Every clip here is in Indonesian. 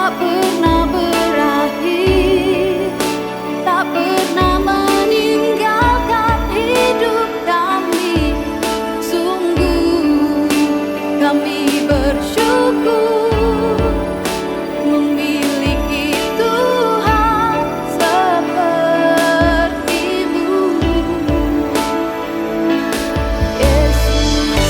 tak pernah berakhir, tak pernah meninggalkan hidup kami. Sungguh kami bersyukur memiliki Tuhan seperti-Mu, Yesus.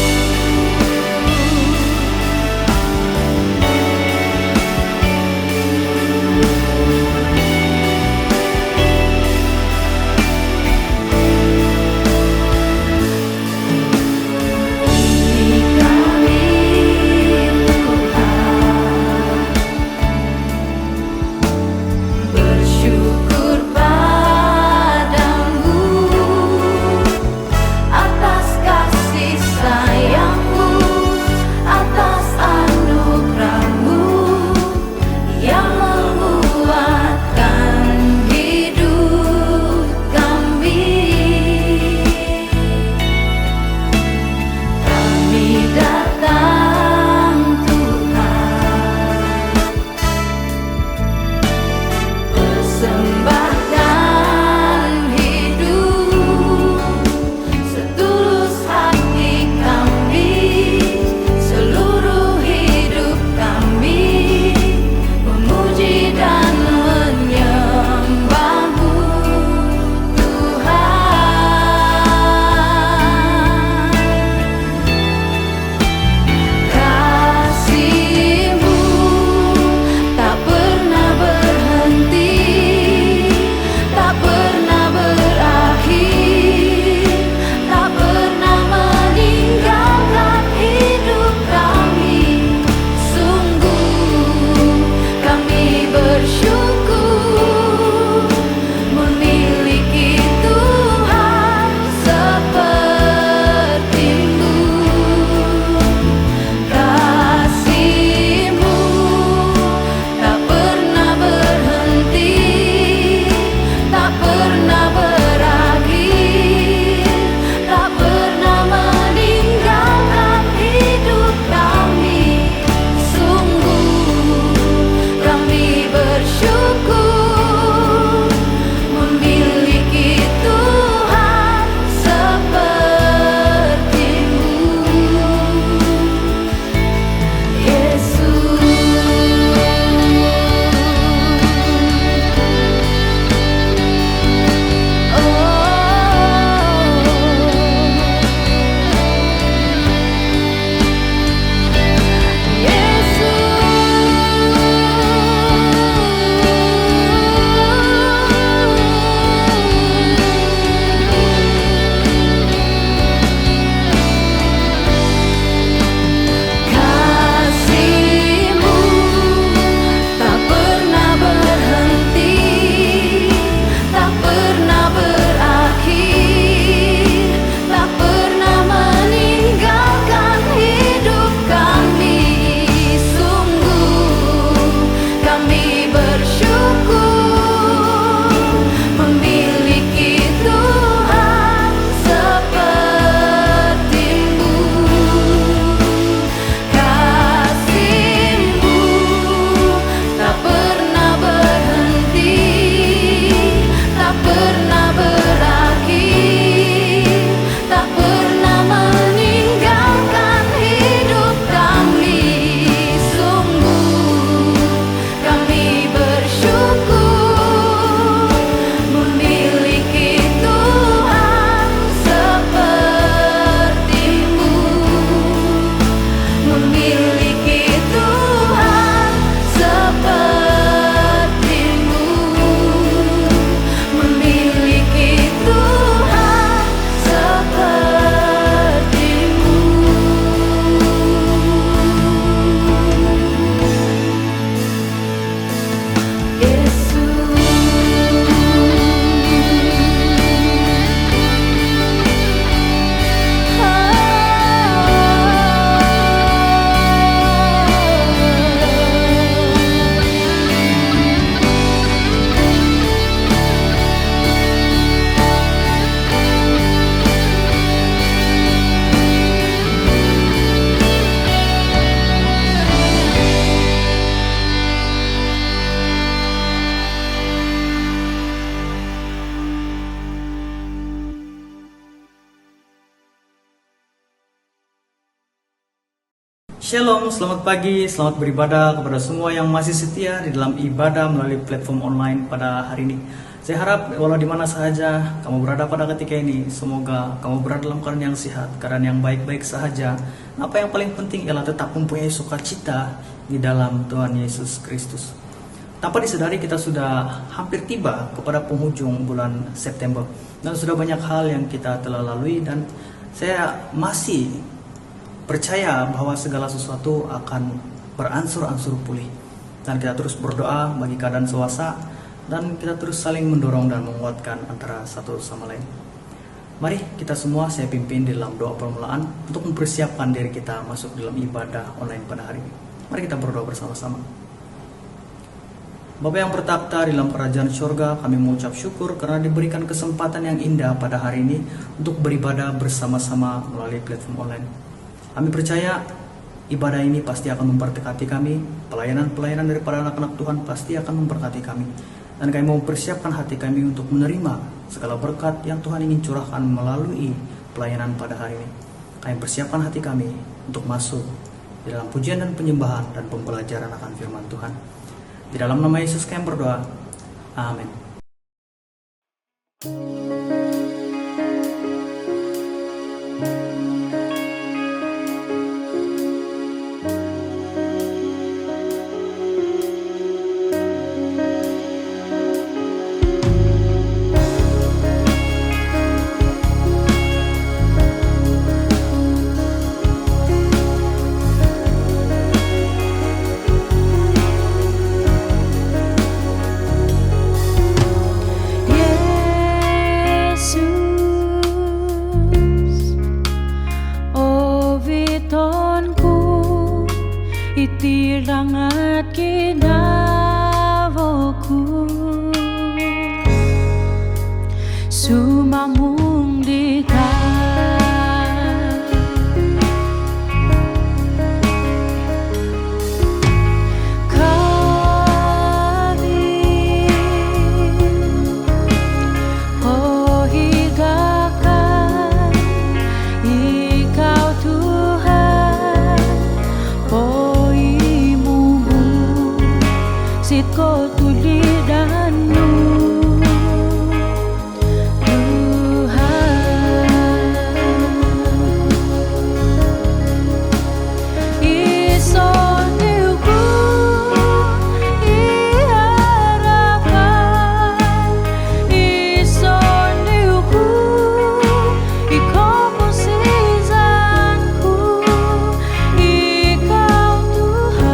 Shalom, selamat pagi, selamat beribadah kepada semua yang masih setia di dalam ibadah melalui platform online pada hari ini. Saya harap walau di mana saja kamu berada pada ketika ini, semoga kamu berada dalam keadaan yang sehat, keadaan yang baik-baik sahaja. Apa yang paling penting ialah tetap mempunyai sukacita di dalam Tuhan Yesus Kristus. Tanpa disadari kita sudah hampir tiba kepada penghujung bulan September dan sudah banyak hal yang kita telah lalui, dan saya masih percaya bahwa segala sesuatu akan beransur-ansur pulih, dan kita terus berdoa bagi keadaan sewasa, dan kita terus saling mendorong dan menguatkan antara satu sama lain. Mari kita semua saya pimpin di dalam doa permulaan untuk mempersiapkan diri kita masuk dalam ibadah online pada hari ini. Mari kita berdoa bersama-sama. Bapa yang bertakhta di dalam kerajaan surga, kami mengucap syukur karena diberikan kesempatan yang indah pada hari ini untuk beribadah bersama-sama melalui platform online. Kami percaya ibadah ini pasti akan memberkati kami, pelayanan-pelayanan daripada anak-anak Tuhan pasti akan memberkati kami, dan kami mau persiapkan hati kami untuk menerima segala berkat yang Tuhan ingin curahkan melalui pelayanan pada hari ini. Kami persiapkan hati kami untuk masuk di dalam pujian dan penyembahan dan pembelajaran akan firman Tuhan. Di dalam nama Yesus kami berdoa. Amin. Itirangat kinawoku sumamong di ka kami oh higakan Ikaw Tuhan sit ko tulidanmu Tuhan. Isoniku iharapkan, isoniku ikomposizanku, Ikaw Tuhan.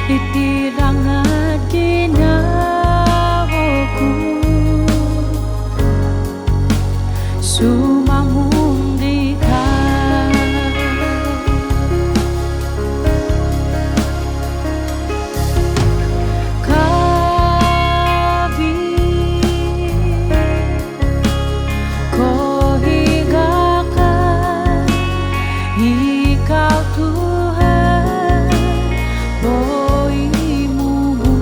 Itirangat ginawaku sumamong di ka kabi ko higakan Ikaw Tuhan boy mumu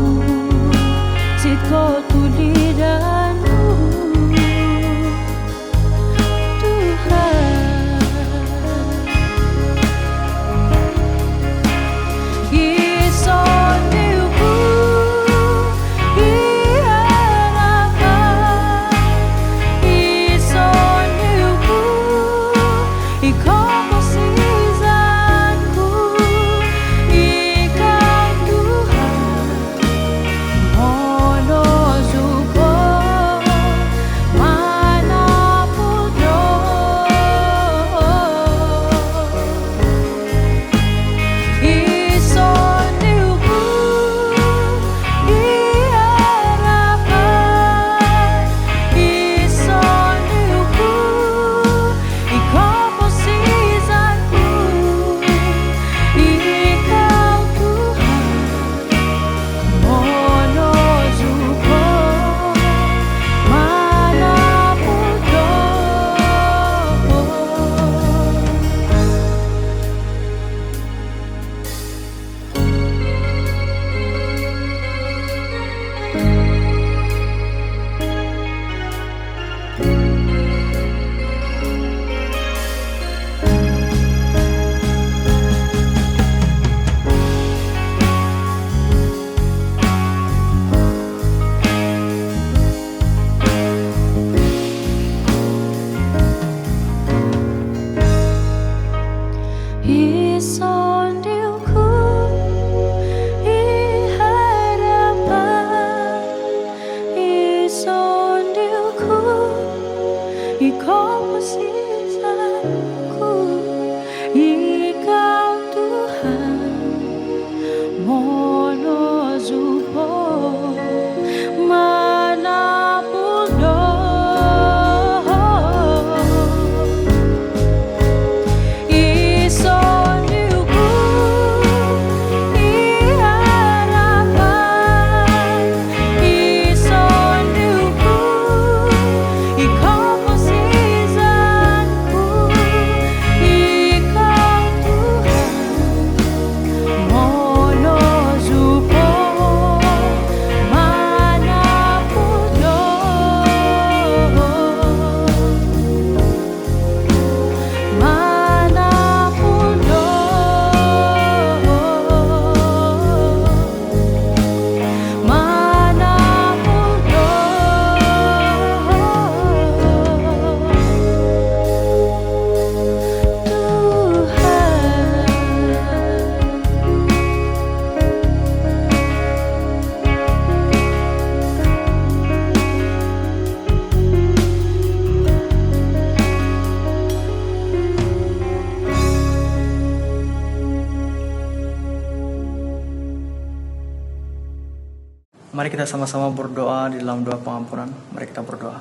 Mari kita sama-sama berdoa di dalam doa pengampunan. Mari kita berdoa.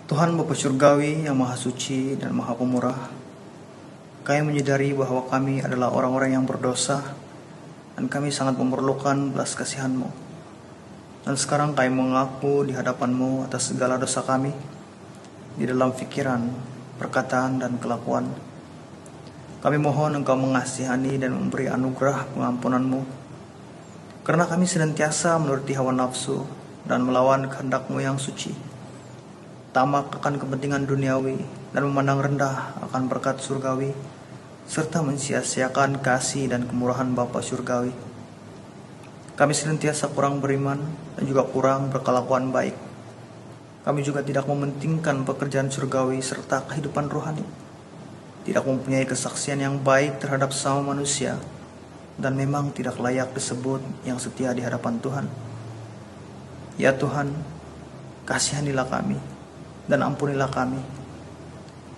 Tuhan Bapa Surgawi yang Maha Suci dan Maha Pemurah, kami menyadari bahwa kami adalah orang-orang yang berdosa dan kami sangat memerlukan belas kasihan-Mu. Dan sekarang kami mengaku di hadapan-Mu atas segala dosa kami di dalam pikiran, perkataan, dan kelakuan. Kami mohon Engkau mengasihani dan memberi anugerah pengampunan-Mu, karena kami senantiasa menuruti hawa nafsu dan melawan kehendak-Mu yang suci, tamak akan kepentingan duniawi dan memandang rendah akan berkat surgawi, serta mensia-siakan kasih dan kemurahan Bapa Surgawi. Kami senantiasa kurang beriman dan juga kurang berkelakuan baik. Kami juga tidak mementingkan pekerjaan surgawi serta kehidupan rohani, tidak mempunyai kesaksian yang baik terhadap sesama manusia, dan memang tidak layak disebut yang setia di hadapan Tuhan. Ya Tuhan, kasihanilah kami dan ampunilah kami.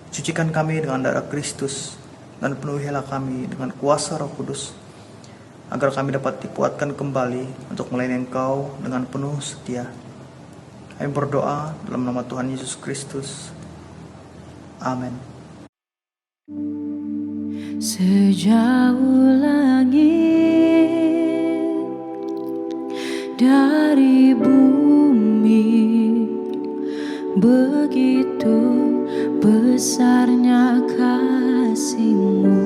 Sucikan kami dengan darah Kristus dan penuhilah kami dengan kuasa Roh Kudus, agar kami dapat dikuatkan kembali untuk melayani Engkau dengan penuh setia. Kami berdoa dalam nama Tuhan Yesus Kristus. Amin. Sejauh langit dari bumi, begitu besarnya kasih-Mu,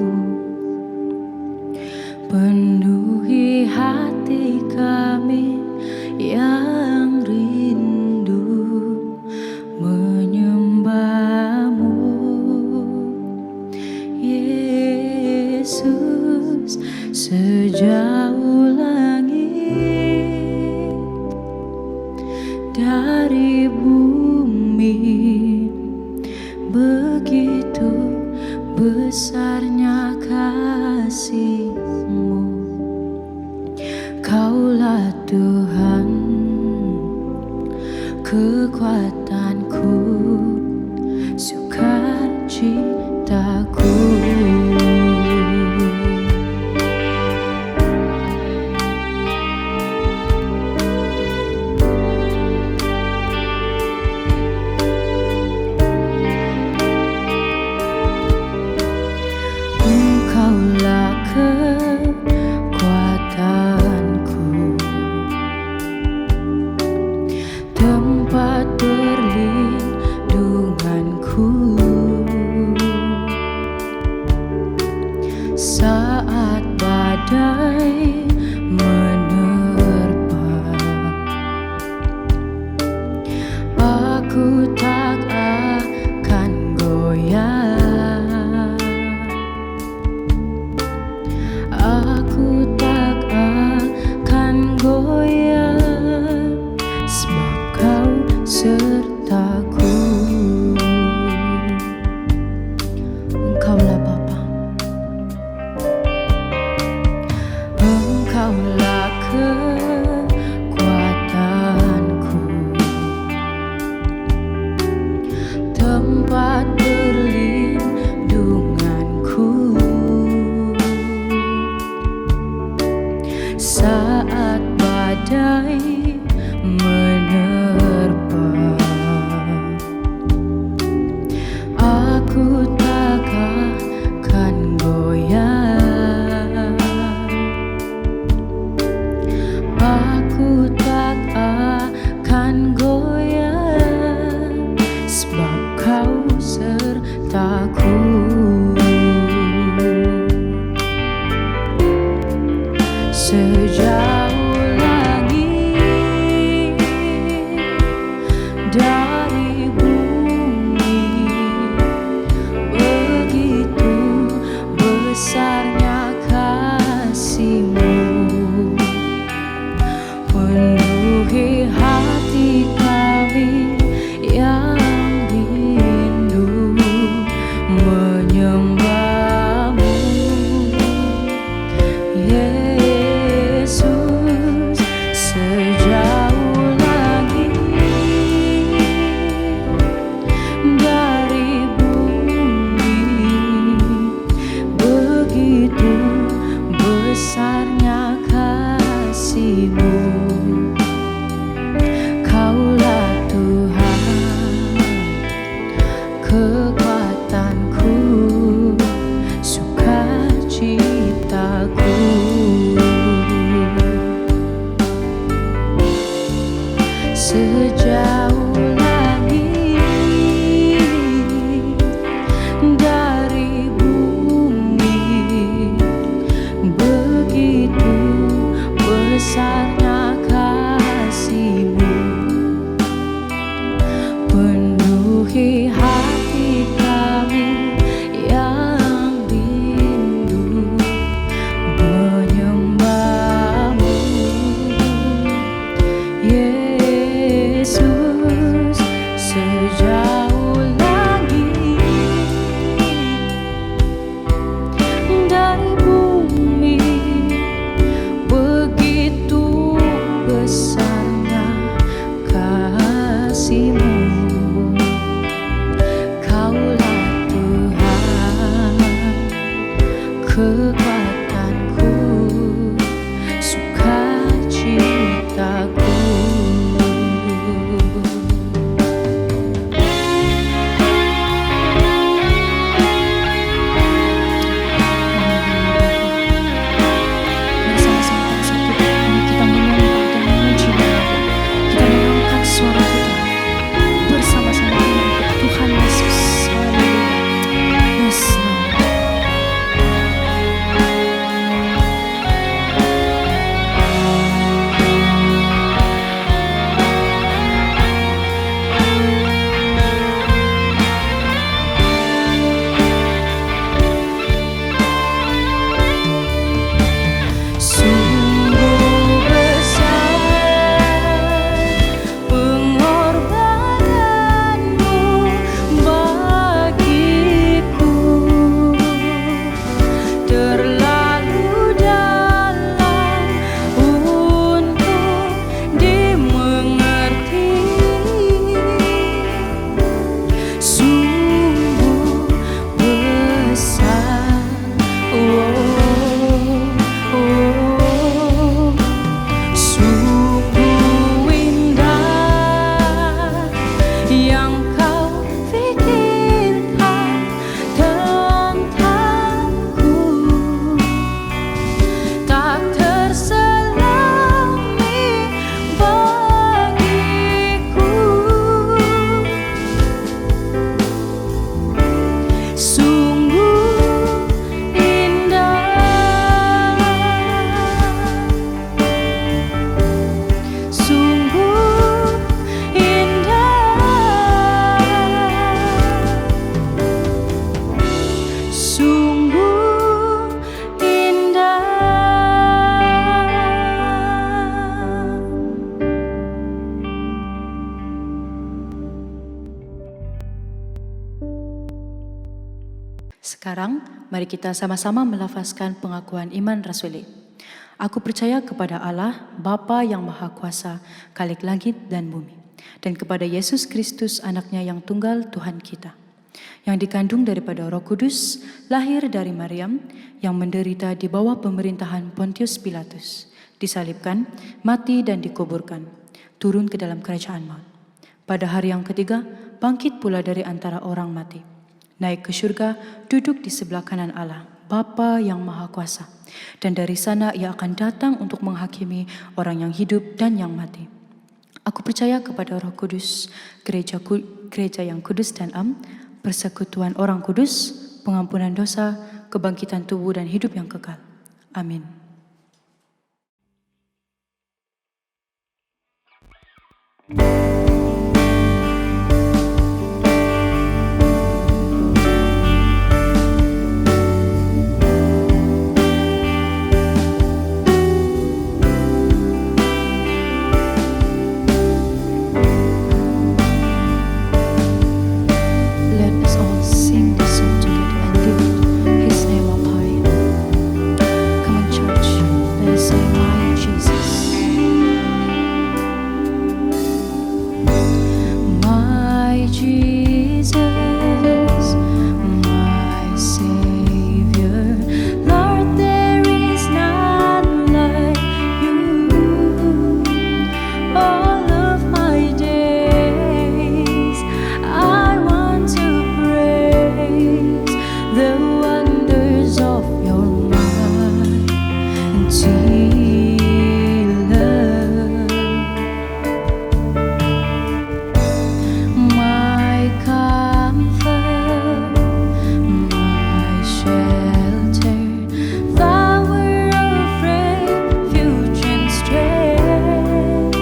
penuhi hati kami yang rindu menyembah-Mu. Yesus, sejauh langit dari bumi, begitu besarnya kasih-Mu. Kaulah Tuhan, kekuatanku, sukacitaku. Engkaulah kekuatanku, tempat perlindunganku saat badai menerpa. Aku tak akan goyah, aku tak akan goyah, sebab Kau sertaku. Engkaulah Bapa, Engkaulah kekuatanku, tempat perlindunganku saat badai menerpa. Aku tak akan goyah, aku tak akan goyah, sebab Kau sertaku. Sejauh langit dari bumi, begitu besarnya kasih-Mu, penuhi hati kami yang rindu menyembah-Mu. Yesus, besarnya kasih-Mu. Kaulah Tuhan, kekuatanku, sukacitaku. Sejauh langit dari bumi, begitu besarnya kasih-Mu. Penuhi hati kami yang rindu menyembah-Mu, Yesus. Sejauh langit dari bumi, begitu besarnya kasih-Mu. Kaulah Tuhan, kekuatanku, sukacitaku. Bersama-sama pada saat ini kita menyembah dan memuji Dia. Kita mengangkat suara kita bersama-sama dengan Tuhan Yesus. Haleluya. Yes, Lord. Sungguh besar pengorbananmu bagiku, terlalu dalam untuk dimengerti. Sungguh besar, sungguh indah yang Kau pikirkan tentangku, tak terselami bagiku. Sungguh indah, sungguh indah, sungguh indah. Sekarang, mari kita sama-sama melafazkan pengakuan iman rasuli. Aku percaya kepada Allah, Bapa yang Maha Kuasa, Khalik langit dan bumi, dan kepada Yesus Kristus, anaknya yang tunggal Tuhan kita, yang dikandung daripada Roh Kudus, lahir dari Maryam, yang menderita di bawah pemerintahan Pontius Pilatus, disalibkan, mati dan dikuburkan, turun ke dalam kerajaan maut. Pada hari yang ketiga, bangkit pula dari antara orang mati, naik ke syurga, duduk di sebelah kanan Allah, Bapa yang Maha Kuasa, dan dari sana Ia akan datang untuk menghakimi orang yang hidup dan yang mati. Aku percaya kepada Roh Kudus, gereja yang kudus dan am, persekutuan orang kudus, pengampunan dosa, kebangkitan tubuh dan hidup yang kekal. Amin. Let us all sing this song together and lift His name up high. Come on, church, let us say, my Jesus. love. My comfort, my shelter, flower of refuge and strength.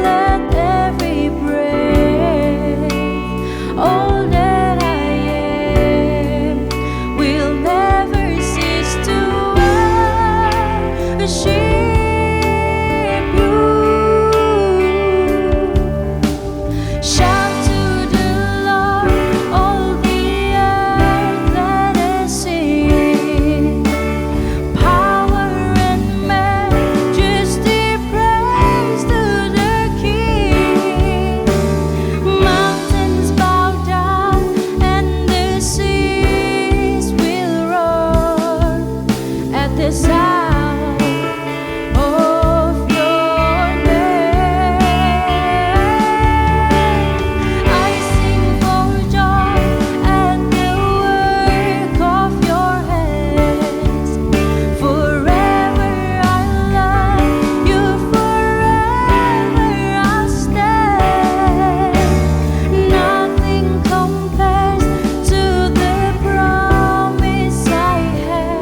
Let every breath, all that I am, will never cease to worship you. Shout to the Lord, all the earth, let us sing. Power and majesty, praise to the King. Mountains bow down and the seas will roar at the sound of your name. I sing for joy at the work of your hands. Forever I love you, forever I'll stand. Nothing compares to the promise I have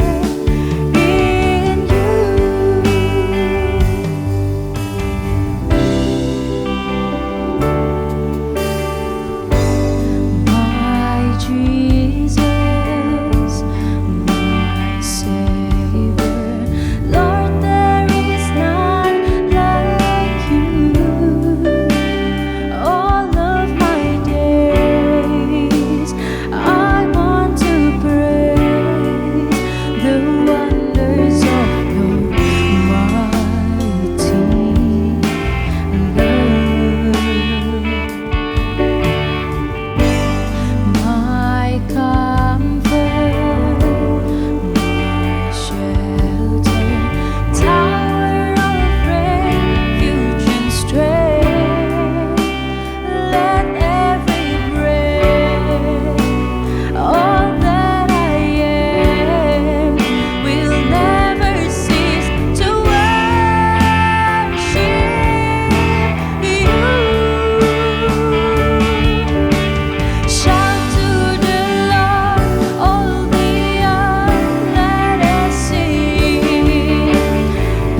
in you. My Jesus, my Savior, Lord, there is none like you. All of my days, I want to praise the wonders of your mighty love. My comfort, my shelter, tower of refuge and strength. Let every breath, all that I am, will never cease to worship you. Shout to the Lord, all the earth, let us sing.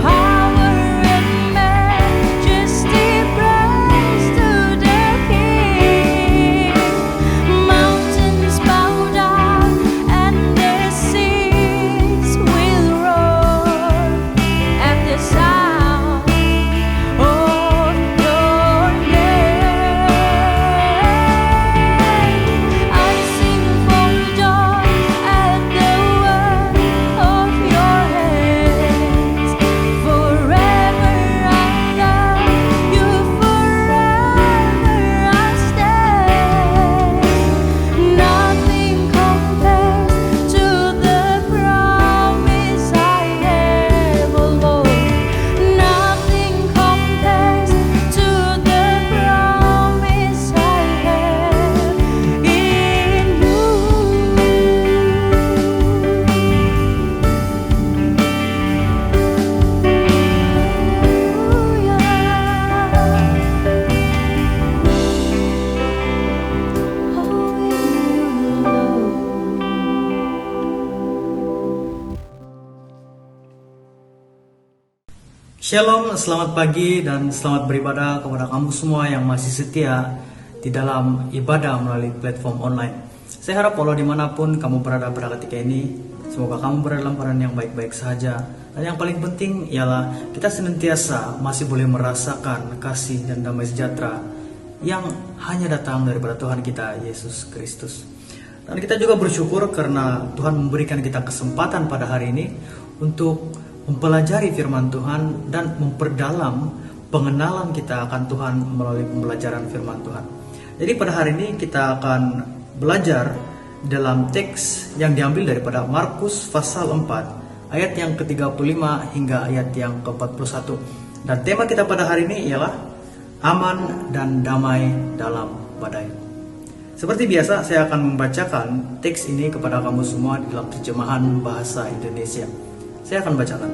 Power and majesty, praise to the King. Mountains bow down and the seas will roar at the sound of your name. I sing for joy at the work of your hands. Forever I love you, forever I'll stand. Nothing compares to the promise I have, oh Lord. Nothing compares to the promise I have in you. Shalom, selamat pagi dan selamat beribadah kepada kamu semua yang masih setia di dalam ibadah melalui platform online. Saya harap walau dimanapun kamu berada pada ketika ini, semoga kamu berada dalam keadaan yang baik-baik saja. Dan yang paling penting ialah kita senantiasa masih boleh merasakan kasih dan damai sejahtera yang hanya datang daripada Tuhan kita Yesus Kristus. Dan kita juga bersyukur karena Tuhan memberikan kita kesempatan pada hari ini untuk mempelajari firman Tuhan dan memperdalam pengenalan kita akan Tuhan melalui pembelajaran firman Tuhan. Jadi pada hari ini kita akan belajar dalam teks yang diambil daripada Markus pasal 4 ayat yang ke-35 hingga ayat yang ke-41. Dan tema kita pada hari ini ialah aman dan damai dalam badai. Seperti biasa saya akan membacakan teks ini kepada kamu semua di dalam terjemahan bahasa Indonesia. Saya akan bacakan.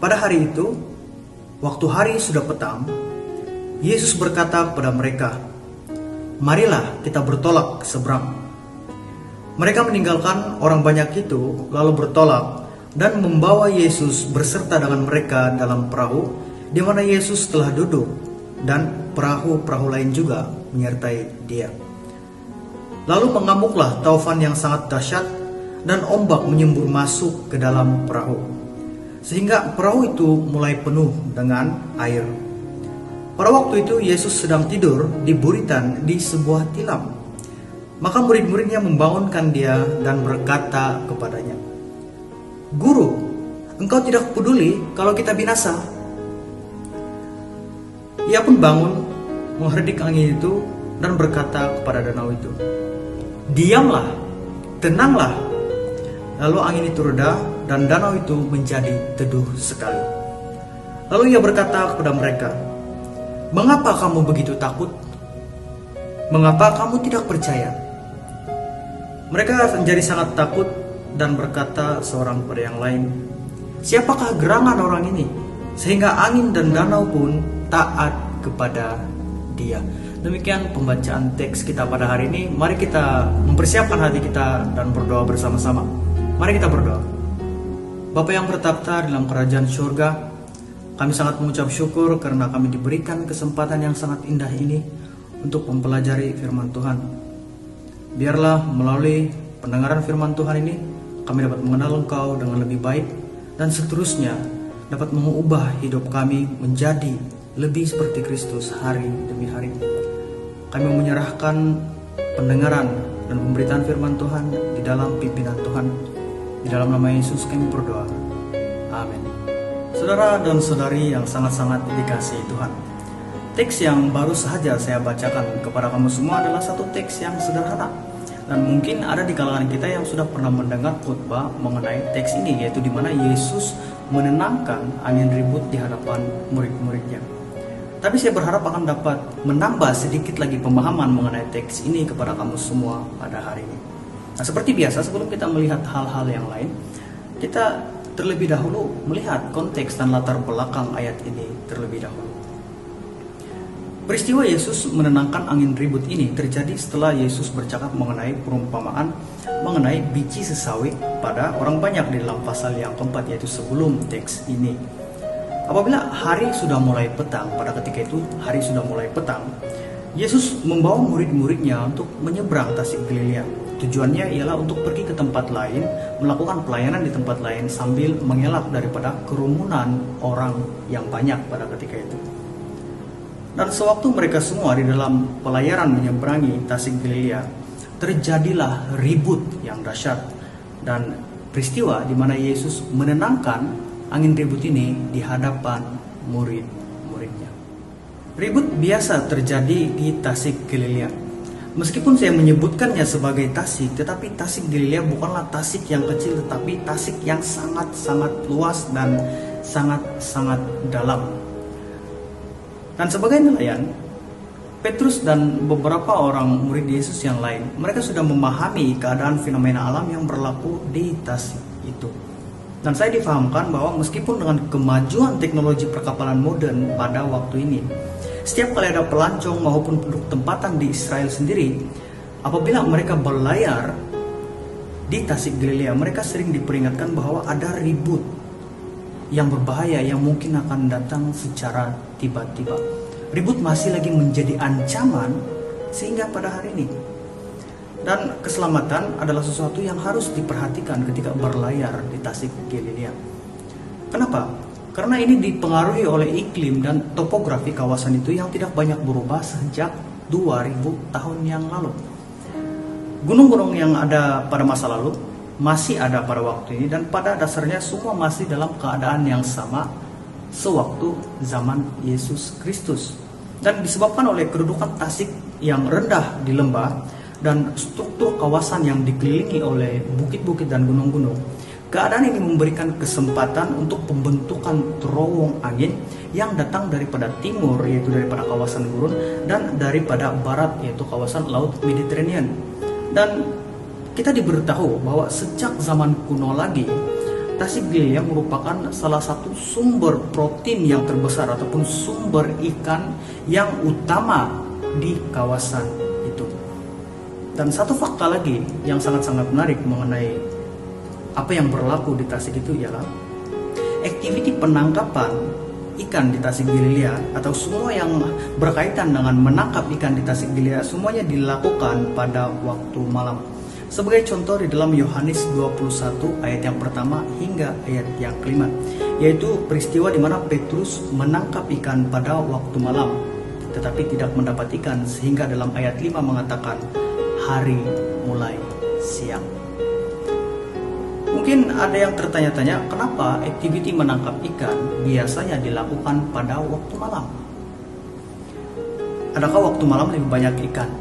Pada hari itu, waktu hari sudah petang, Yesus berkata kepada mereka, "Marilah kita bertolak ke seberang." Mereka meninggalkan orang banyak itu, lalu bertolak dan membawa Yesus berserta dengan mereka dalam perahu, di mana Yesus telah duduk, dan perahu-perahu lain juga menyertai Dia. Lalu mengamuklah taufan yang sangat dahsyat, dan ombak menyembur masuk ke dalam perahu, sehingga perahu itu mulai penuh dengan air. Pada waktu itu Yesus sedang tidur di buritan di sebuah tilam. Maka murid-muridnya membangunkan Dia dan berkata kepadanya, "Guru, engkau tidak peduli kalau kita binasa?" Ia pun bangun, mengherdik angin itu, dan berkata kepada danau itu, "Diamlah, tenanglah." Lalu angin itu reda, dan danau itu menjadi teduh sekali. Lalu Ia berkata kepada mereka, "Mengapa kamu begitu takut? Mengapa kamu tidak percaya?" Mereka menjadi sangat takut dan berkata seorang kepada yang lain, "Siapakah gerangan orang ini, sehingga angin dan danau pun taat kepada Dia?" Demikian pembacaan teks kita pada hari ini. Mari kita mempersiapkan hati kita dan berdoa bersama-sama. Mari kita berdoa. Bapa yang bertahta dalam kerajaan surga, kami sangat mengucap syukur karena kami diberikan kesempatan yang sangat indah ini untuk mempelajari firman Tuhan. Biarlah melalui pendengaran firman Tuhan ini, kami dapat mengenal Engkau dengan lebih baik, dan seterusnya dapat mengubah hidup kami menjadi lebih seperti Kristus hari demi hari. Kami menyerahkan pendengaran dan pemberitaan firman Tuhan di dalam pimpinan Tuhan. Di dalam nama Yesus kami berdoa. Amin. Saudara dan saudari yang sangat-sangat dikasihi Tuhan, teks yang baru saja saya bacakan kepada kamu semua adalah satu teks yang sederhana. Dan mungkin ada di kalangan kita yang sudah pernah mendengar khotbah mengenai teks ini, yaitu di mana Yesus menenangkan angin ribut di hadapan murid-muridnya. Tapi saya berharap akan dapat menambah sedikit lagi pemahaman mengenai teks ini kepada kamu semua pada hari ini. Nah, seperti biasa, sebelum kita melihat hal-hal yang lain, kita terlebih dahulu melihat konteks dan latar belakang ayat ini terlebih dahulu. Peristiwa Yesus menenangkan angin ribut ini terjadi setelah Yesus bercakap mengenai perumpamaan mengenai biji sesawi pada orang banyak di dalam pasal yang keempat, yaitu sebelum teks ini. Apabila hari sudah mulai petang, pada ketika itu hari sudah mulai petang, Yesus membawa murid-muridnya untuk menyeberang Tasik Galilea. Tujuannya ialah untuk pergi ke tempat lain, melakukan pelayanan di tempat lain sambil mengelak daripada kerumunan orang yang banyak pada ketika itu. Dan sewaktu mereka semua di dalam pelayaran menyeberangi Tasik Galilea, terjadilah ribut yang dahsyat dan peristiwa di mana Yesus menenangkan angin ribut ini di hadapan murid-muridnya. Ribut biasa terjadi di Tasik Galilea. Meskipun saya menyebutkannya sebagai Tasik, tetapi Tasik Galilea bukanlah Tasik yang kecil, tetapi Tasik yang sangat-sangat luas dan sangat-sangat dalam. Dan sebagai nelayan, Petrus dan beberapa orang murid Yesus yang lain, mereka sudah memahami keadaan fenomena alam yang berlaku di Tasik itu. Dan saya difahamkan bahwa meskipun dengan kemajuan teknologi perkapalan modern pada waktu ini, setiap kali ada pelancong maupun penduduk tempatan di Israel sendiri, apabila mereka berlayar di Tasik Galilea, mereka sering diperingatkan bahwa ada ribut yang berbahaya yang mungkin akan datang secara tiba-tiba. Ribut masih lagi menjadi ancaman sehingga pada hari ini. Dan keselamatan adalah sesuatu yang harus diperhatikan ketika berlayar di Tasik Galilea. Kenapa? Karena ini dipengaruhi oleh iklim dan topografi kawasan itu yang tidak banyak berubah sejak 2000 tahun yang lalu. Gunung-gunung yang ada pada masa lalu masih ada pada waktu ini, dan pada dasarnya semua masih dalam keadaan yang sama sewaktu zaman Yesus Kristus. Dan disebabkan oleh kedudukan Tasik yang rendah di lembah dan struktur kawasan yang dikelilingi oleh bukit-bukit dan gunung-gunung, keadaan ini memberikan kesempatan untuk pembentukan terowong angin yang datang daripada timur, yaitu daripada kawasan gurun, dan daripada barat, yaitu kawasan Laut Mediterranean. Dan kita diberitahu bahwa sejak zaman kuno lagi, Tasik Galilea merupakan salah satu sumber protein yang terbesar ataupun sumber ikan yang utama di kawasan itu. Dan satu fakta lagi yang sangat-sangat menarik mengenai apa yang berlaku di Tasik itu ialah aktiviti penangkapan ikan di Tasik Galilea atau semua yang berkaitan dengan menangkap ikan di Tasik Galilea semuanya dilakukan pada waktu malam. Sebagai contoh di dalam Yohanes 21 ayat yang pertama hingga ayat yang kelima, yaitu peristiwa di mana Petrus menangkap ikan pada waktu malam tetapi tidak mendapat ikan, sehingga dalam ayat 5 mengatakan hari mulai siang. Mungkin ada yang tertanya-tanya, kenapa aktiviti menangkap ikan biasanya dilakukan pada waktu malam? Adakah waktu malam lebih banyak ikan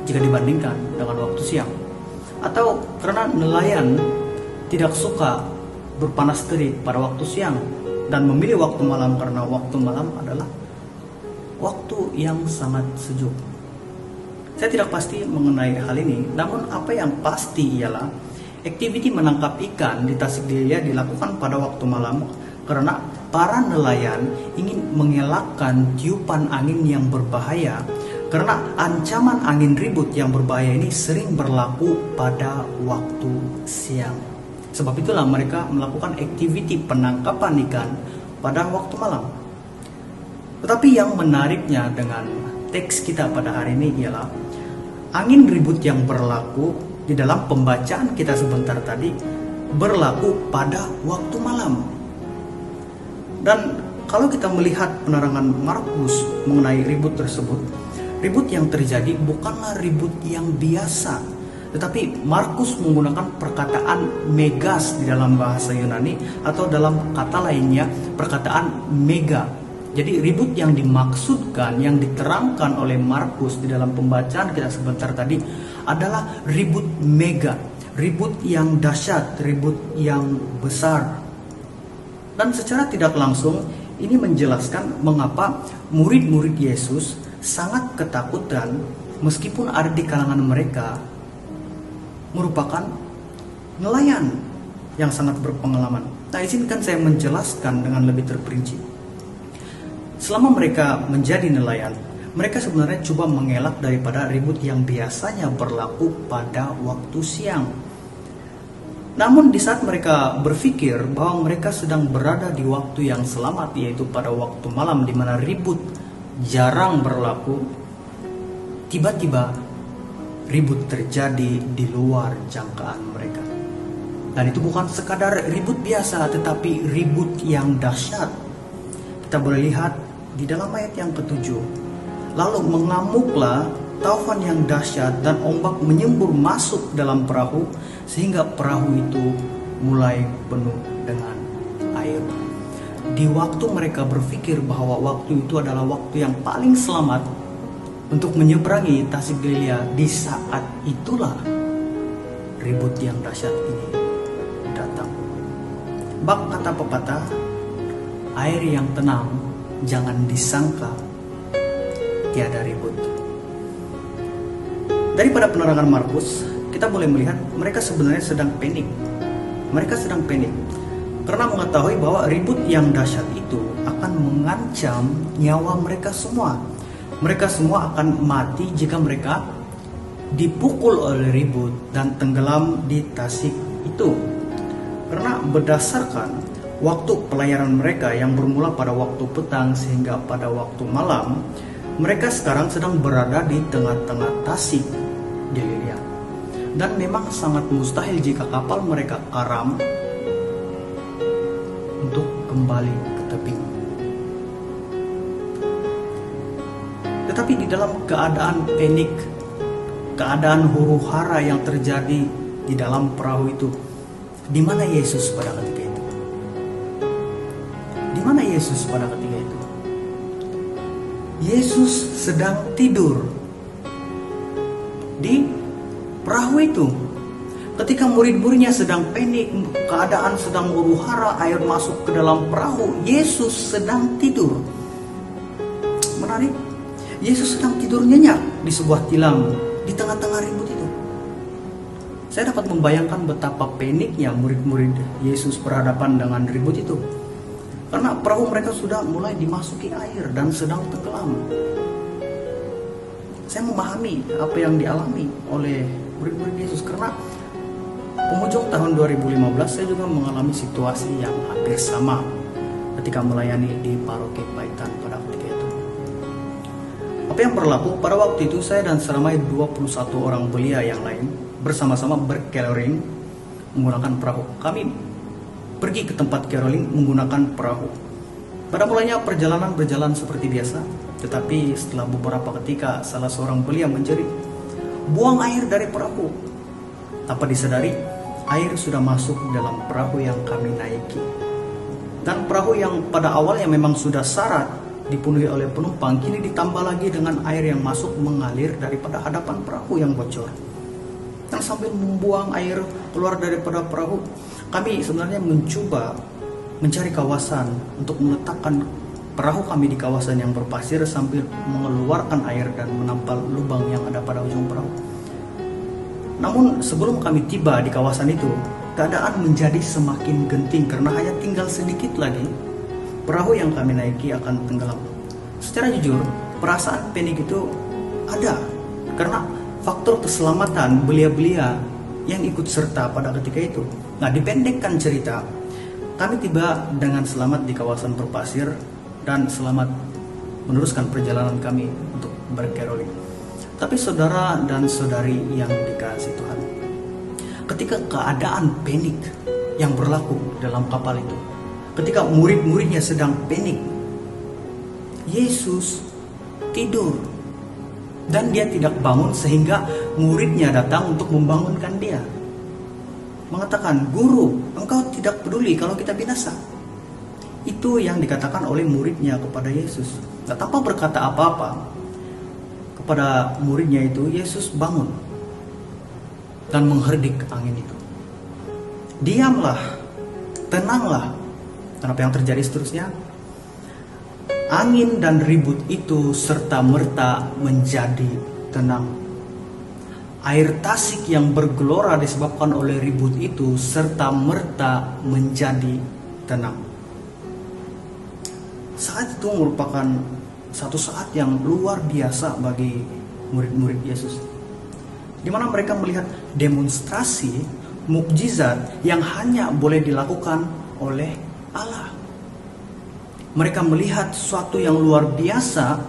jika dibandingkan dengan waktu siang? Atau karena nelayan tidak suka berpanas terik pada waktu siang dan memilih waktu malam karena waktu malam adalah waktu yang sangat sejuk? Saya tidak pasti mengenai hal ini, namun apa yang pasti ialah aktiviti menangkap ikan di Tasik Galilea dilakukan pada waktu malam karena para nelayan ingin mengelakkan tiupan angin yang berbahaya, karena ancaman angin ribut yang berbahaya ini sering berlaku pada waktu siang. Sebab itulah mereka melakukan aktiviti penangkapan ikan pada waktu malam. Tetapi yang menariknya dengan teks kita pada hari ini ialah angin ribut yang berlaku di dalam pembacaan kita sebentar tadi berlaku pada waktu malam. Dan kalau kita melihat penerangan Markus mengenai ribut tersebut, ribut yang terjadi bukanlah ribut yang biasa, tetapi Markus menggunakan perkataan megas di dalam bahasa Yunani, atau dalam kata lainnya perkataan mega. Jadi ribut yang dimaksudkan, yang diterangkan oleh Markus di dalam pembacaan kita sebentar tadi adalah ribut mega, ribut yang dahsyat, ribut yang besar. Dan secara tidak langsung ini menjelaskan mengapa murid-murid Yesus sangat ketakutan meskipun ada di kalangan mereka merupakan nelayan yang sangat berpengalaman. Nah, izinkan saya menjelaskan dengan lebih terperinci. Selama mereka menjadi nelayan, mereka sebenarnya coba mengelak daripada ribut yang biasanya berlaku pada waktu siang. Namun di saat mereka berpikir bahwa mereka sedang berada di waktu yang selamat, yaitu pada waktu malam di mana ribut jarang berlaku, tiba-tiba ribut terjadi di luar jangkaan mereka. Dan itu bukan sekadar ribut biasa, tetapi ribut yang dahsyat. Kita boleh lihat di dalam ayat yang ke-7. Lalu mengamuklah taufan yang dahsyat dan ombak menyembur masuk dalam perahu sehingga perahu itu mulai penuh dengan air. Di waktu mereka berpikir bahwa waktu itu adalah waktu yang paling selamat untuk menyeberangi Tasik Galilea, di saat itulah ribut yang dahsyat ini datang. Bak kata pepatah, air yang tenang jangan disangka tiada ribut. Daripada penerangan Markus, kita boleh melihat mereka sebenarnya sedang panik. Mereka sedang panik karena mengetahui bahwa ribut yang dahsyat itu akan mengancam nyawa mereka semua. Mereka semua akan mati jika mereka dipukul oleh ribut dan tenggelam di Tasik itu. Karena berdasarkan waktu pelayaran mereka yang bermula pada waktu petang sehingga pada waktu malam, mereka sekarang sedang berada di tengah-tengah Tasik Galilea. Dan memang sangat mustahil jika kapal mereka karam untuk kembali ke tebing. Tetapi di dalam keadaan panik, keadaan huru-hara yang terjadi di dalam perahu itu, di mana Yesus pada ketika itu? Di mana Yesus pada ketika itu? Yesus sedang tidur di perahu itu. Ketika murid-muridnya sedang panik, keadaan sedang huru-hara, air masuk ke dalam perahu, Yesus sedang tidur. Menarik, Yesus sedang tidur nyenyak di sebuah tilam di tengah-tengah ribut itu. Saya dapat membayangkan betapa paniknya murid-murid Yesus berhadapan dengan ribut itu. Karena perahu mereka sudah mulai dimasuki air dan sedang tenggelam. Saya memahami apa yang dialami oleh murid-murid Yesus, karena penghujung tahun 2015 saya juga mengalami situasi yang hampir sama ketika melayani di paroki Paitan pada ketika itu. Apa yang berlaku pada waktu itu, saya dan seramai 21 orang belia yang lain bersama-sama berkeroling menggunakan perahu. Kami pergi ke tempat keroling menggunakan perahu. Pada mulanya perjalanan berjalan seperti biasa, tetapi setelah beberapa ketika salah seorang belia menjerit, "Buang air dari perahu." Tanpa disadari, air sudah masuk dalam perahu yang kami naiki. Dan perahu yang pada awalnya memang sudah syarat dipenuhi oleh penumpang, kini ditambah lagi dengan air yang masuk mengalir daripada hadapan perahu yang bocor. Dan sambil membuang air keluar daripada perahu, kami sebenarnya mencoba mencari kawasan untuk meletakkan perahu kami di kawasan yang berpasir sambil mengeluarkan air dan menampal lubang yang ada pada ujung perahu. Namun sebelum kami tiba di kawasan itu, keadaan menjadi semakin genting karena hanya tinggal sedikit lagi perahu yang kami naiki akan tenggelam. Secara jujur, perasaan panik itu ada karena faktor keselamatan belia-belia yang ikut serta pada ketika itu. Nah, dipendekkan cerita, kami tiba dengan selamat di kawasan berpasir dan selamat meneruskan perjalanan kami untuk berkeroling. Tapi saudara dan saudari yang dikasihi Tuhan, ketika keadaan panik yang berlaku dalam kapal itu, ketika murid-muridnya sedang panik, Yesus tidur dan dia tidak bangun sehingga muridnya datang untuk membangunkan dia. Mengatakan, "Guru, engkau tidak peduli kalau kita binasa." Itu yang dikatakan oleh muridnya kepada Yesus. Nah, tanpa berkata apa-apa kepada muridnya itu, Yesus bangun dan mengherdik angin itu. "Diamlah, tenanglah." Dan apa yang terjadi seterusnya? Angin dan ribut itu serta-merta menjadi tenang. Air tasik yang bergelora disebabkan oleh ribut itu serta-merta menjadi tenang. Saat itu merupakan satu saat yang luar biasa bagi murid-murid Yesus, di mana mereka melihat demonstrasi mukjizat yang hanya boleh dilakukan oleh Allah. Mereka melihat sesuatu yang luar biasa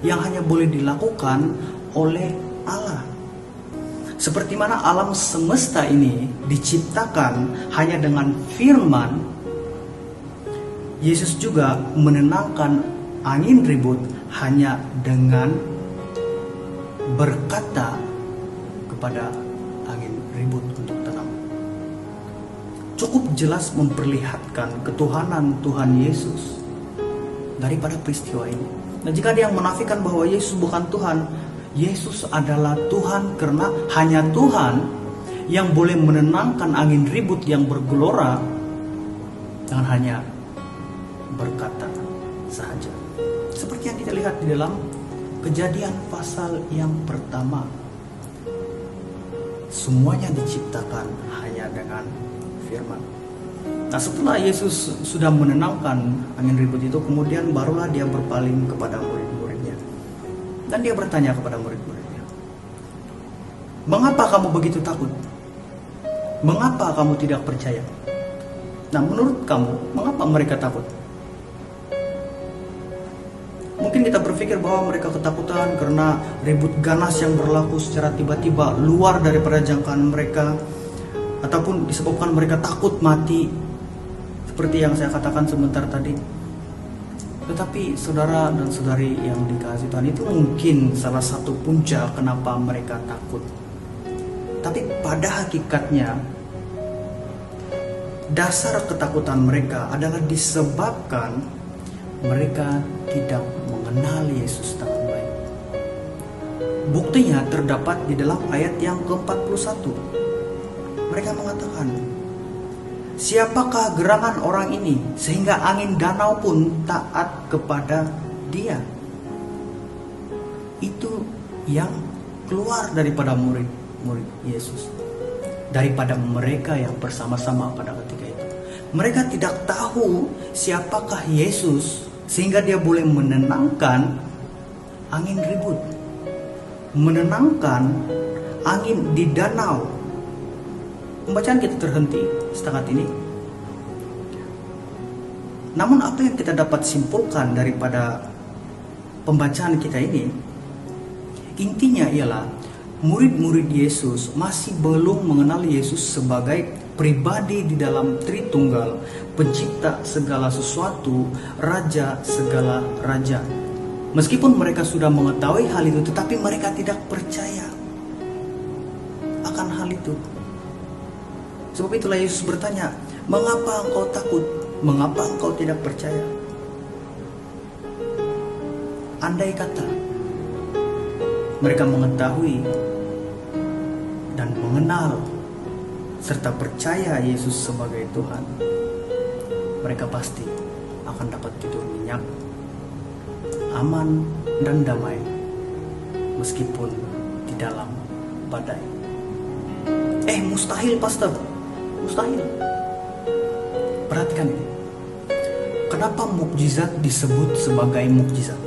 yang hanya boleh dilakukan oleh Allah. Seperti mana alam semesta ini diciptakan hanya dengan firman, Yesus juga menenangkan angin ribut hanya dengan berkata kepada angin ribut untuk tenang. Cukup jelas memperlihatkan ketuhanan Tuhan Yesus daripada peristiwa ini. Nah, jika ada yang menafikan bahwa Yesus bukan Tuhan, Yesus adalah Tuhan karena hanya Tuhan yang boleh menenangkan angin ribut yang bergelora dengan hanya berkata saja. Seperti yang kita lihat di dalam Kejadian pasal yang pertama. Semuanya diciptakan hanya dengan firman. Nah, setelah Yesus sudah menenangkan angin ribut itu, kemudian barulah dia berpaling kepada murid-muridnya. Dan dia bertanya kepada murid-muridnya, "Mengapa kamu begitu takut? Mengapa kamu tidak percaya?" Nah, menurut kamu, mengapa mereka takut? Mungkin kita berpikir bahwa mereka ketakutan karena ribut ganas yang berlaku secara tiba-tiba luar daripada jangkauan mereka, ataupun disebabkan mereka takut mati, seperti yang saya katakan sebentar tadi. Tetapi saudara dan saudari yang dikasihi Tuhan, itu mungkin salah satu punca kenapa mereka takut. Tapi pada hakikatnya dasar ketakutan mereka adalah disebabkan mereka tidak mengenal Yesus dengan baik. Buktinya terdapat di dalam ayat yang ke-41. Mereka mengatakan, "Siapakah gerangan orang ini sehingga angin danau pun taat kepada dia?" Itu yang keluar daripada murid-murid Yesus. daripada mereka yang bersama-sama pada ketika itu. Mereka tidak tahu siapakah Yesus sehingga dia boleh menenangkan angin ribut, menenangkan angin di danau. Pembacaan kita terhenti setengah ini. Namun apa yang kita dapat simpulkan daripada pembacaan kita ini, intinya ialah murid-murid Yesus masih belum mengenal Yesus sebagai pribadi di dalam Tritunggal, pencipta segala sesuatu, raja segala raja. Meskipun mereka sudah mengetahui hal itu, tetapi mereka tidak percaya akan hal itu. Sebab itulah Yesus bertanya, "Mengapa engkau takut? Mengapa engkau tidak percaya?" Andai kata mereka mengetahui dan mengenal serta percaya Yesus sebagai Tuhan, mereka pasti akan dapat tidur nyenyak, aman dan damai meskipun di dalam badai. Mustahil pastor, mustahil. Perhatikan ini. Kenapa mukjizat disebut sebagai mukjizat?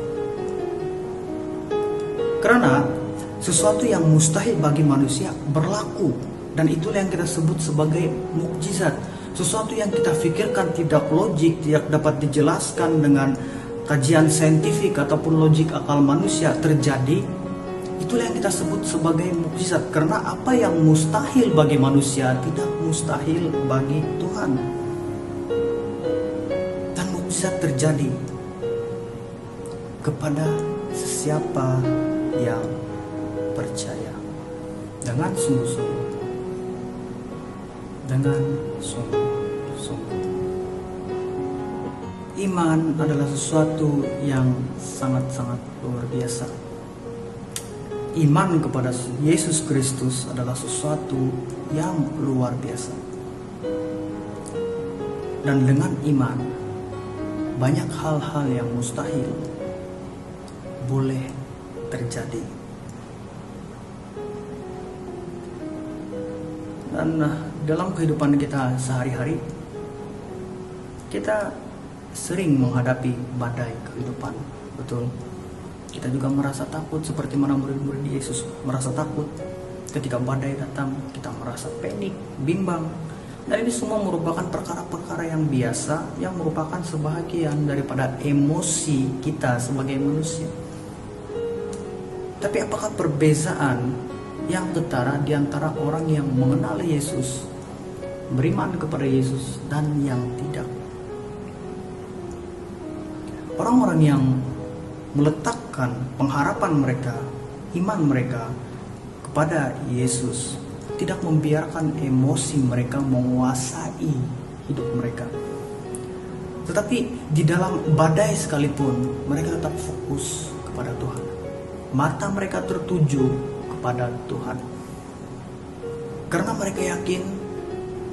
Karena sesuatu yang mustahil bagi manusia berlaku, dan itulah yang kita sebut sebagai mukjizat. Sesuatu yang kita pikirkan tidak logik, tidak dapat dijelaskan dengan kajian saintifik ataupun logik akal manusia terjadi, itulah yang kita sebut sebagai mukjizat. Karena apa yang mustahil bagi manusia tidak mustahil bagi Tuhan. Dan mukjizat terjadi kepada sesiapa yang percaya dengan sungguh-sungguh, dengan sungguh-sungguh. Iman adalah sesuatu yang sangat-sangat luar biasa. Iman kepada Yesus Kristus adalah sesuatu yang luar biasa. Dan dengan iman, banyak hal-hal yang mustahil boleh terjadi. Dan dalam kehidupan kita sehari-hari, kita sering menghadapi badai kehidupan, betul. Kita juga merasa takut seperti mana murid-murid Yesus merasa takut ketika badai datang. Kita merasa panik, bimbang. Dan ini semua merupakan perkara-perkara yang biasa, yang merupakan sebahagian daripada emosi kita sebagai manusia. Tapi apakah perbezaan yang ketara di antara orang yang mengenal Yesus, beriman kepada Yesus, dan yang tidak? Orang-orang yang meletakkan pengharapan mereka, iman mereka kepada Yesus, tidak membiarkan emosi mereka menguasai hidup mereka. Tetapi di dalam badai sekalipun, mereka tetap fokus kepada Tuhan. Mata mereka tertuju kepada Tuhan. Karena mereka yakin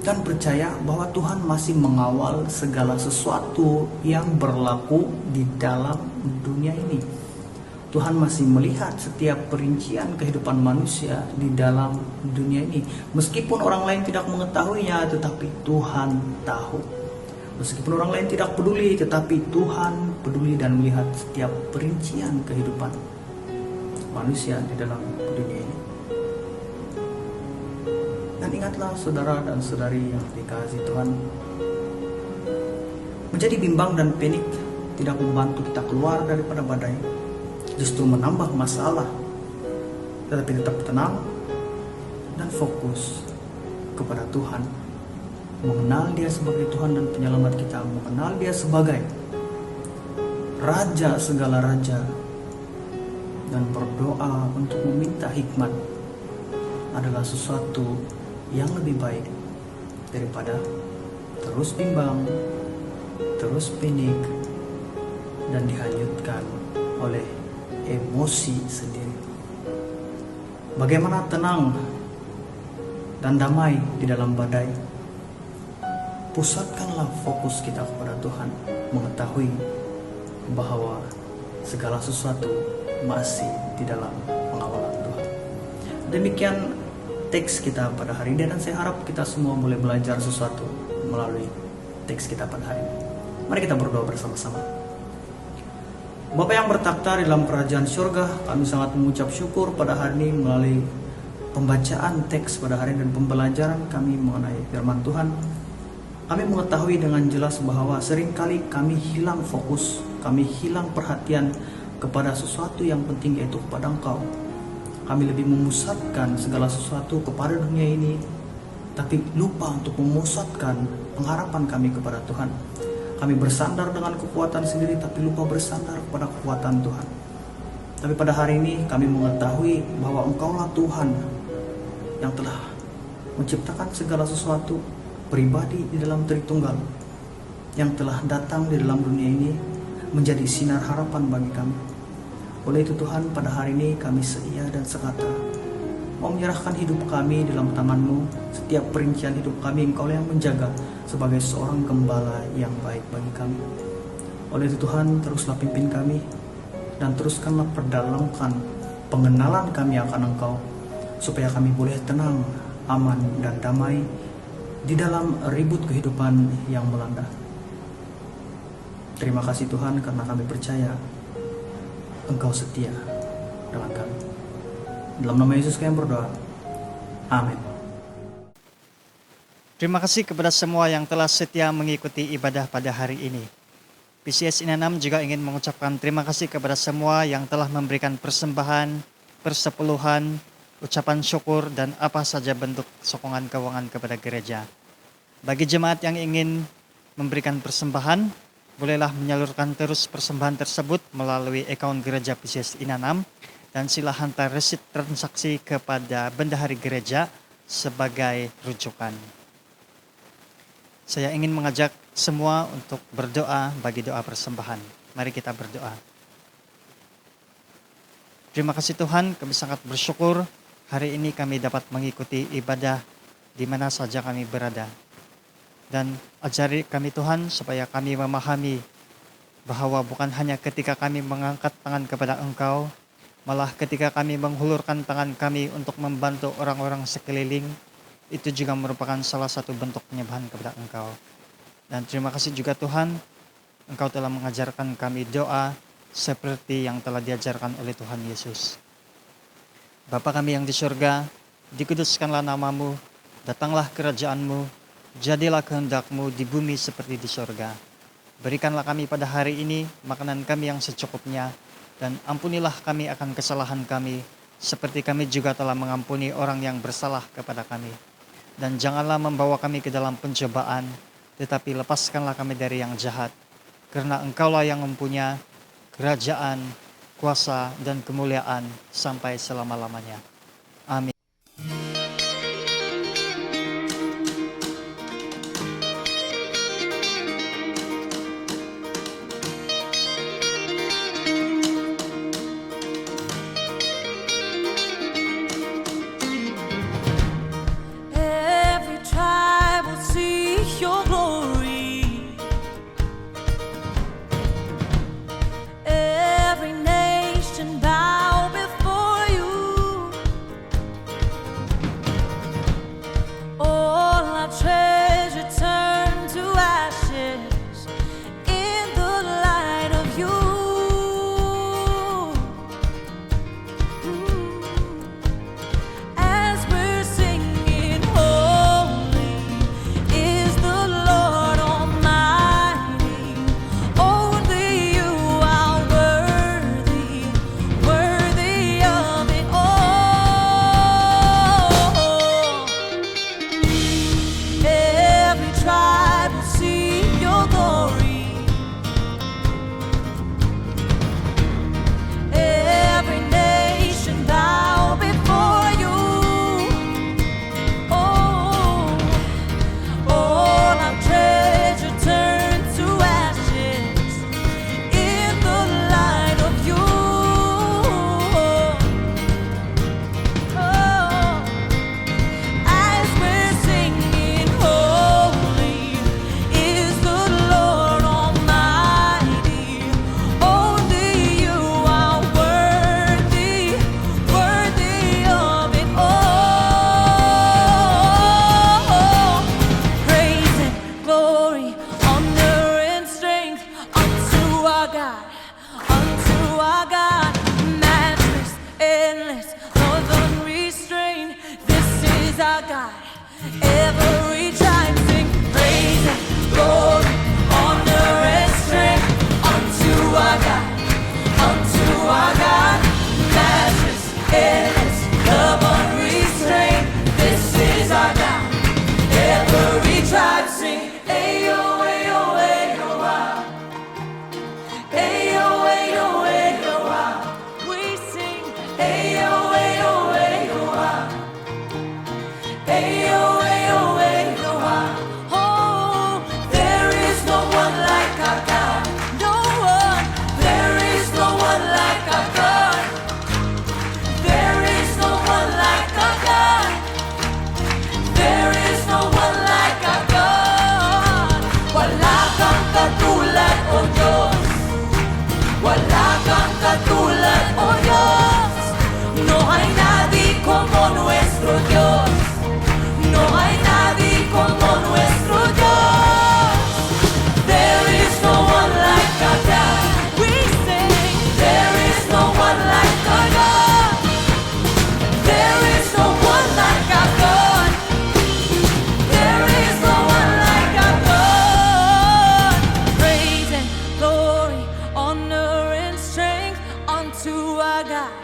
dan percaya bahwa Tuhan masih mengawal segala sesuatu yang berlaku di dalam dunia ini. Tuhan masih melihat setiap perincian kehidupan manusia di dalam dunia ini. Meskipun orang lain tidak mengetahuinya, tetapi Tuhan tahu. Meskipun orang lain tidak peduli, tetapi Tuhan peduli dan melihat setiap perincian kehidupan manusia di dalam dunia ini. Dan ingatlah saudara dan saudari yang dikasihi Tuhan, menjadi bimbang dan panik tidak membantu kita keluar daripada badai, justru menambah masalah. Tetapi tetap tenang dan fokus kepada Tuhan, mengenal Dia sebagai Tuhan dan penyelamat kita, mengenal Dia sebagai Raja segala raja, dan berdoa untuk meminta hikmat adalah sesuatu yang lebih baik daripada terus bimbang, terus panik, dan dihanyutkan oleh emosi sendiri. Bagaimana tenang dan damai di dalam badai? Pusatkanlah fokus kita kepada Tuhan, mengetahui bahwa segala sesuatu masih di dalam pengawalan Tuhan. Demikian teks kita pada hari ini, dan saya harap kita semua boleh belajar sesuatu melalui teks kita pada hari ini. Mari kita berdoa bersama-sama. Bapa yang bertakhta di dalam kerajaan surga, kami sangat mengucap syukur pada hari ini melalui pembacaan teks pada hari ini dan pembelajaran kami mengenai firman Tuhan. Kami mengetahui dengan jelas bahwa seringkali kami hilang fokus, kami hilang perhatian kepada sesuatu yang penting, yaitu kepada Engkau. Kami lebih memusatkan segala sesuatu kepada dunia ini, tapi lupa untuk memusatkan pengharapan kami kepada Tuhan. Kami bersandar dengan kekuatan sendiri, tapi lupa bersandar kepada kekuatan Tuhan. Tapi pada hari ini kami mengetahui bahwa Engkaulah Tuhan yang telah menciptakan segala sesuatu, pribadi di dalam Tritunggal, yang telah datang di dalam dunia ini menjadi sinar harapan bagi kami. Oleh itu Tuhan, pada hari ini kami seia dan sekata mau menyerahkan hidup kami dalam tangan-Mu. Setiap perincian hidup kami Engkau yang menjaga sebagai seorang gembala yang baik bagi kami. Oleh itu Tuhan, teruslah pimpin kami dan teruskanlah perdalamkan pengenalan kami akan Engkau, supaya kami boleh tenang, aman, dan damai di dalam ribut kehidupan yang melanda. Terima kasih Tuhan, karena kami percaya Engkau setia dengan kami. Dalam nama Yesus kami berdoa. Amin. Terima kasih kepada semua yang telah setia mengikuti ibadah pada hari ini. PCS Inanam juga ingin mengucapkan terima kasih kepada semua yang telah memberikan persembahan, persepuluhan, ucapan syukur, dan apa saja bentuk sokongan keuangan kepada gereja. Bagi jemaat yang ingin memberikan persembahan, bolehlah menyalurkan terus persembahan tersebut melalui akun gereja PCS Inanam, dan sila hantar resit transaksi kepada bendahari gereja sebagai rujukan. Saya ingin mengajak semua untuk berdoa bagi doa persembahan. Mari kita berdoa. Terima kasih Tuhan, kami sangat bersyukur hari ini kami dapat mengikuti ibadah di mana saja kami berada. Dan ajari kami Tuhan supaya kami memahami bahwa bukan hanya ketika kami mengangkat tangan kepada Engkau, malah ketika kami menghulurkan tangan kami untuk membantu orang-orang sekeliling, itu juga merupakan salah satu bentuk penyembahan kepada Engkau. Dan terima kasih juga Tuhan, Engkau telah mengajarkan kami doa seperti yang telah diajarkan oleh Tuhan Yesus. Bapa kami yang di surga, dikuduskanlah nama-Mu, datanglah kerajaan-Mu, jadilah kehendak-Mu di bumi seperti di surga. Berikanlah kami pada hari ini makanan kami yang secukupnya, dan ampunilah kami akan kesalahan kami, seperti kami juga telah mengampuni orang yang bersalah kepada kami. Dan janganlah membawa kami ke dalam pencobaan, tetapi lepaskanlah kami dari yang jahat. Karena Engkaulah yang mempunyai kerajaan, kuasa, dan kemuliaan sampai selama-lamanya. Amin. Every tribe will see your glory. Every nation bow before you. our God. Every tribe sing praise and glory, honor and strength unto our God, unto our God. Matchless, endless, love unrestrained. This is our God. Every tribe sing, ayo, ayo, ayo, ah. Ayo, ayo, ayo, ah. We sing, ayo, ayo, ayo, ah. Ayo, ayo, ayo, ah. Oh, there is no one like our God. No one. There is no one like our God. There is no one like our God. There is no one like our God. Wala kang katulad, O Diyos. Wala kang katulad, O Diyos. No hay nadie como nuestro Dios. No hay nadie como nuestro Dios. There is no one like our God. We sing, there is no one like our God. There is no one like our God. There is no one like our God. Praise and glory, honor and strength unto our God,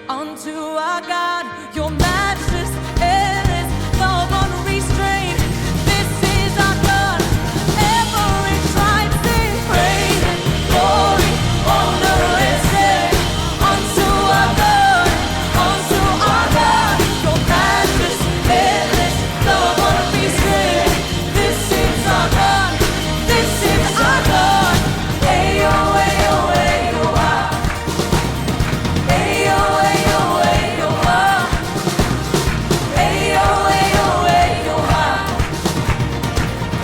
unto our God. Your matchless, endless, love unrestrained. This is our God. Every tribe sing praise and glory, honor and strength unto our God, unto our God. Your matchless, endless, love unrestrained. This is our God. This is our God. Ayo, ayo, ayo, ah. Ayo, ayo, ayo, ah. Ayo, ayo, ayo, ah.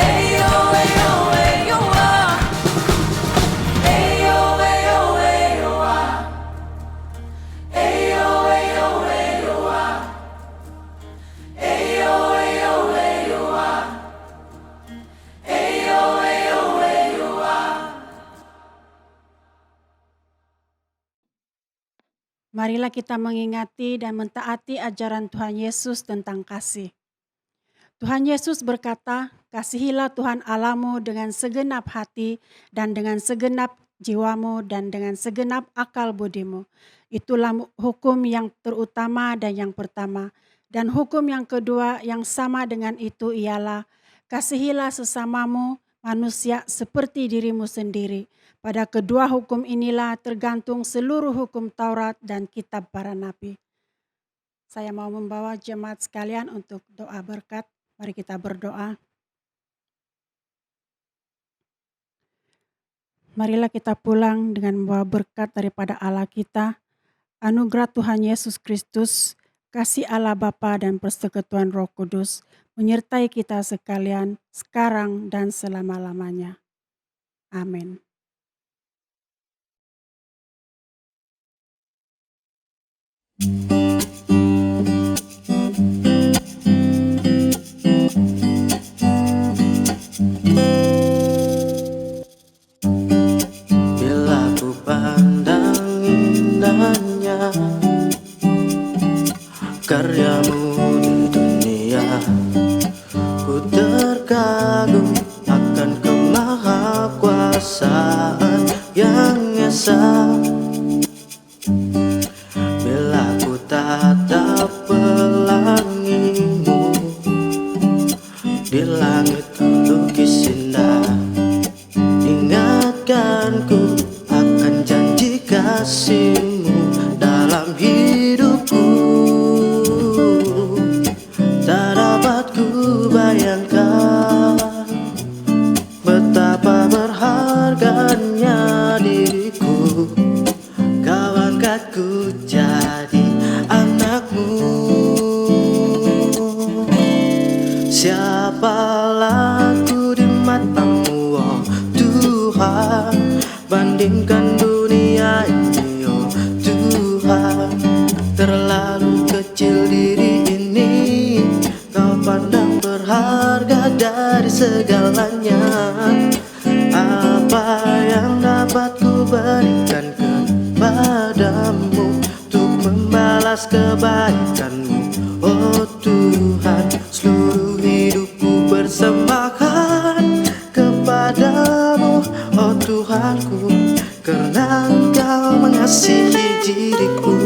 Ayo, ayo, ayo, ah. Ayo, ayo, ayo, ah. Ayo, ayo, ayo, ah. Ayo, ayo, ayo, ah. Ayo, ayo, ayo, ah. Marilah kita mengingati dan mentaati ajaran Tuhan Yesus tentang kasih. Tuhan Yesus berkata, "Kasihilah Tuhan Allahmu dengan segenap hati dan dengan segenap jiwamu dan dengan segenap akal budimu." Itulah hukum yang terutama dan yang pertama. Dan hukum yang kedua yang sama dengan itu ialah, "Kasihilah sesamamu manusia seperti dirimu sendiri." Pada kedua hukum inilah tergantung seluruh hukum Taurat dan kitab para nabi. Saya mau membawa jemaat sekalian untuk doa berkat. Mari kita berdoa. Marilah kita pulang dengan membawa berkat daripada Allah kita. Anugerah Tuhan Yesus Kristus, kasih Allah Bapa dan persekutuan Roh Kudus menyertai kita sekalian sekarang dan selama-lamanya. Amin. Bila ku pandang indahnya karyamu di dunia, ku terkagum akan kemahakuasaan yang esa. Bila ku tatap pelangimu di langit lukis indah, ingatkanku akan janji kasihmu dalam hidupku. Tak dapat ku bayangkan betapa berharganya diriku, kau angkatku jadi anakmu. Siapalah aku di matamu, oh Tuhan, bandingkan dunia ini, oh Tuhan. Terlalu kecil diri ini, kau pandang berharga dari segalanya. Apa yang dapat ku berikan kepadamu untuk membalas kebaikanmu, oh Tuhan. Tuhanku, karena Engkau mengasihi diriku.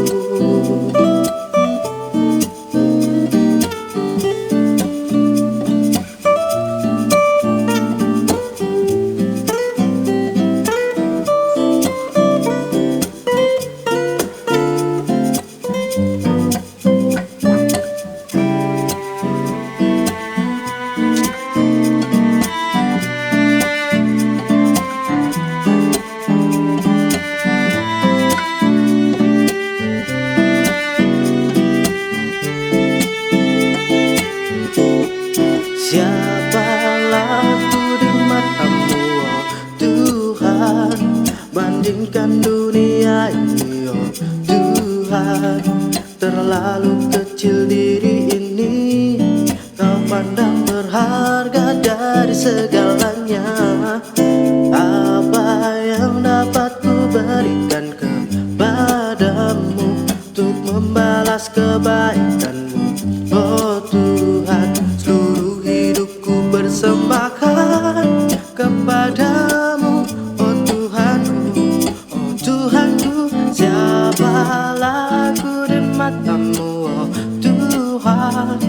Siapalah aku di matamu, oh Tuhan, bandingkan dunia ini, oh Tuhan. Terlalu kecil diri ini, Kau pandang berharga dari segalanya. Apa yang dapat ku berikan kepadamu untuk membalas kebaikanmu, oh Tuhan. Seluruh hidupku persembahkan kepadamu, oh Tuhanku, oh Tuhanku. Siapalah aku di matamu, oh Tuhan,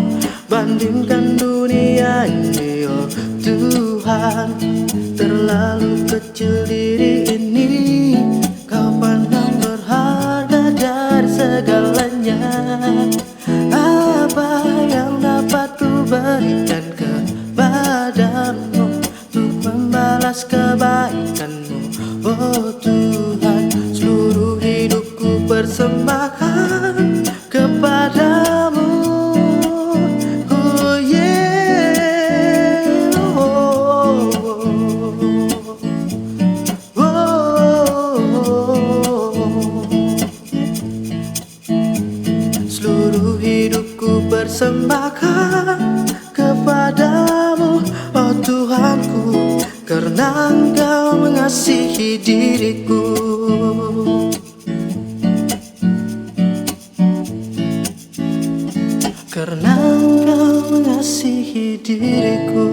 bandingkan dunia ini, oh Tuhan. Terlalu kecil diri ini, Kau pandang berharga dari segalanya. Apa yang dapat ku berikan kepadamu untuk membalas kebaikanmu, oh Tuhan. Seluruh hidupku persembahkan kepadamu, oh yeah, oh, oh, oh. Seluruh hidupku persembahkan kepadamu, oh Tuhanku, karena Engkau mengasihi diriku. Karena Engkau mengasihi diriku.